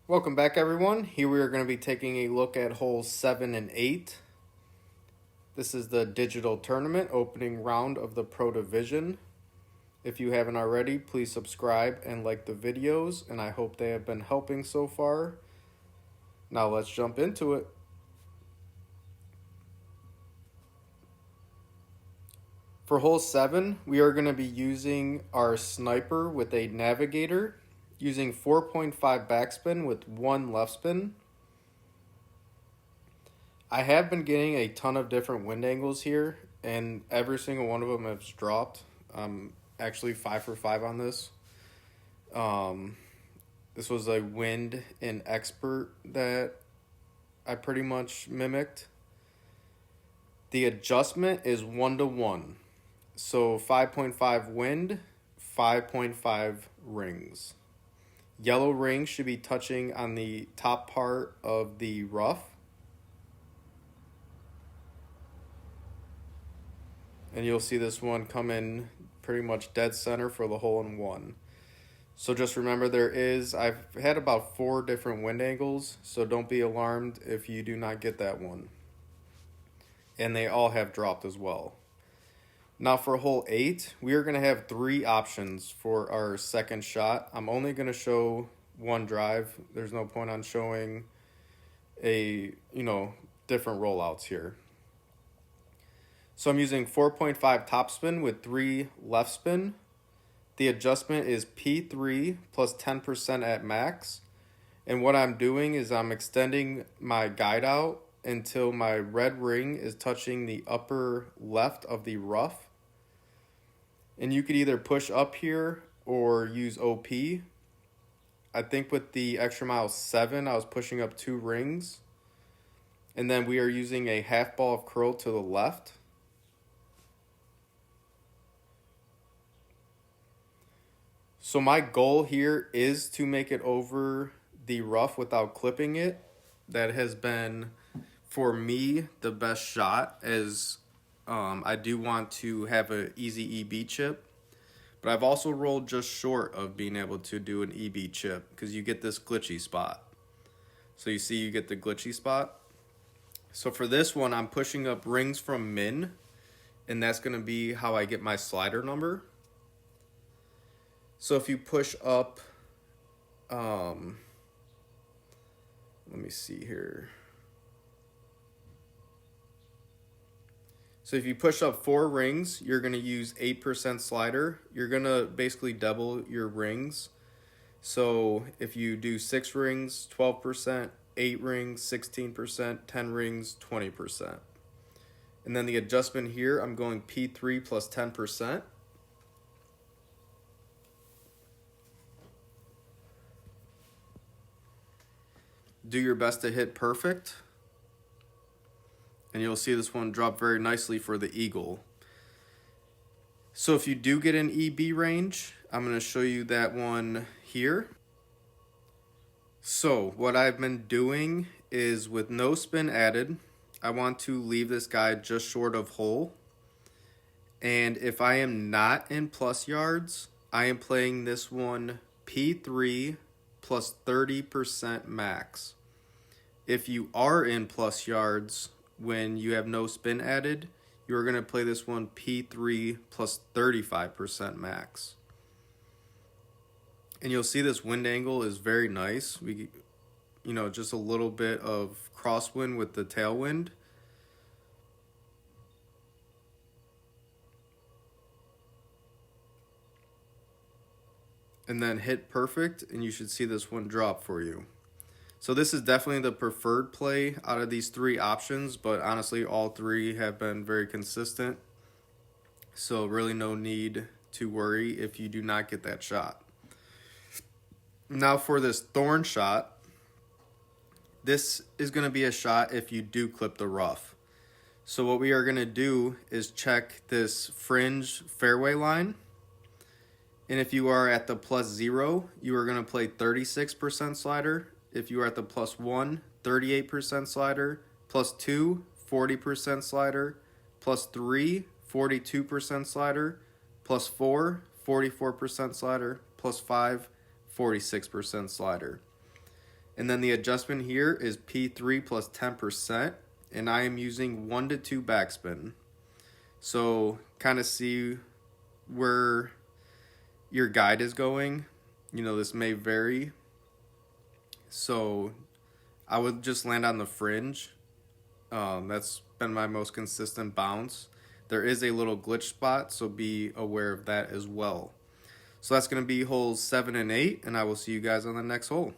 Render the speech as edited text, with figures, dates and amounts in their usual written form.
Welcome back, everyone. Here we are going to be taking a look at holes 7 and 8. This is the digital tournament opening round of the Pro Division. If you haven't already, please subscribe and like the videos, and I hope they have been helping so far. Now let's jump into it. For hole 7, we are going to be using our sniper with a navigator, using 4.5 backspin with 1 left spin. I have been getting a ton of different wind angles here, and every single one of them has dropped. Actually 5 for 5 on this. This was a wind in expert that I pretty much mimicked. The adjustment is 1-to-1. So 5.5 wind, 5.5 rings. Yellow rings should be touching on the top part of the rough. And you'll see this one come in pretty much dead center for the hole in one. So just remember I've had about 4 different wind angles, so don't be alarmed if you do not get that one. And they all have dropped as well. Now for hole 8, we are going to have 3 options for our second shot. I'm only going to show one drive. There's no point on showing different rollouts here. So I'm using 4.5 topspin with 3 left spin. The adjustment is P3 plus 10% at max. And what I'm doing is I'm extending my guide out until my red ring is touching the upper left of the rough. And you could either push up here or use OP. I think with the extra mile 7, I was pushing up 2 rings. And then we are using a half ball of curl to the left. So my goal here is to make it over the rough without clipping it. That has been, for me, the best shot, as I do want to have an easy EB chip. But I've also rolled just short of being able to do an EB chip because you get this glitchy spot. So you see you get the glitchy spot. So for this one, I'm pushing up rings from min, and that's going to be how I get my slider number. So if you push up, let me see here. So if you push up 4 rings, you're going to use 8% slider. You're going to basically double your rings. So if you do 6 rings, 12%, 8 rings, 16%, 10 rings, 20%. And then the adjustment here, I'm going P3 plus 10%. Do your best to hit perfect. And you'll see this one drop very nicely for the eagle. So if you do get an EB range, I'm going to show you that one here. So what I've been doing is, with no spin added, I want to leave this guy just short of hole. And if I am not in plus yards, I am playing this one P3 plus 30% max. If you are in plus yards, when you have no spin added, you're going to play this one P3 plus 35% max. And you'll see this wind angle is very nice. Just a little bit of crosswind with the tailwind. And then hit perfect, and you should see this one drop for you. So this is definitely the preferred play out of these 3 options, but honestly, all 3 have been very consistent. So really no need to worry if you do not get that shot. Now for this thorn shot, this is going to be a shot if you do clip the rough. So what we are going to do is check this fringe fairway line. And if you are at the plus 0, you are going to play 36% slider. If you are at the plus 1, 38% slider, plus 2, 40% slider, plus 3, 42% slider, plus 4, 44% slider, plus 5, 46% slider. And then the adjustment here is P3 plus 10%, and I am using 1 to 2 backspin. So kind of see where your guide is going. You know, this may vary. So I would just land on the fringe. That's been my most consistent bounce. There is a little glitch spot, so be aware of that as well. So that's going to be holes 7 and 8, and I will see you guys on the next hole.